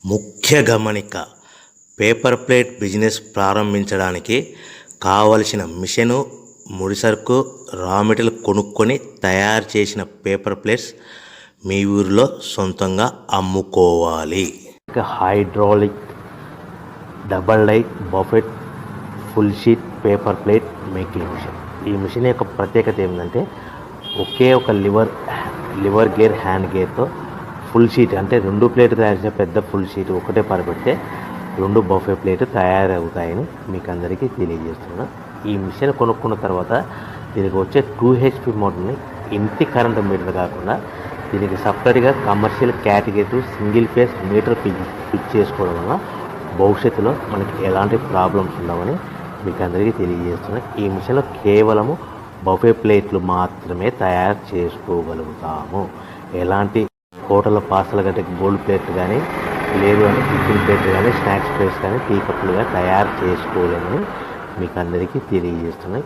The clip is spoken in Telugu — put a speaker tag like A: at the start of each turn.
A: ముఖ్య గమనిక: పేపర్ ప్లేట్ బిజినెస్ ప్రారంభించడానికి కావలసిన మిషను, ముడిసరుకు, రా మెటీరియల్ కొనుక్కొని తయారు చేసిన పేపర్ ప్లేట్స్ మీ ఊరిలో సొంతంగా అమ్ముకోవాలి. Hydraulic double die buffet full sheet paper plate making machine. ఈ మిషన్ యొక్క ప్రత్యేకత ఏంటంటే ఒకే ఒక లివర్ గేర్, హ్యాండ్ గేర్తో ఫుల్ షీట్ అంటే 2 ప్లేట్ తయారు చేసే పెద్ద ఫుల్ షీట్ ఒకటే పరబెడితే 2 బఫే ప్లేట్ తయారవుతాయని మీకు అందరికీ తెలియజేస్తున్నాను. ఈ మిషన్ కొనుక్కున్న తర్వాత దీనికి వచ్చే 2 HP మోటార్ని ఇంటి కరెంటు మీటర్ కాకుండా దీనికి సపరేట్గా commercial category single phase metre fix చేసుకోవడం వల్ల భవిష్యత్తులో మనకి ఎలాంటి ప్రాబ్లమ్స్ ఉండవని మీకు అందరికీ తెలియజేస్తున్నాను. ఈ మిషన్లో కేవలము బఫే ప్లేట్లు మాత్రమే తయారు చేసుకోగలుగుతాము. ఎలాంటి హోటల్ పార్సల్ గట్టే గోల్డ్ ప్లేట్ కానీ, లేదు అంటే టిఫిన్ ప్లేట్ కానీ, స్నాక్స్ ప్లేట్స్ కానీ, టీ కప్పులుగా తయారు చేసుకోలేమని మీకు అందరికీ తెలియజేస్తున్నాయి.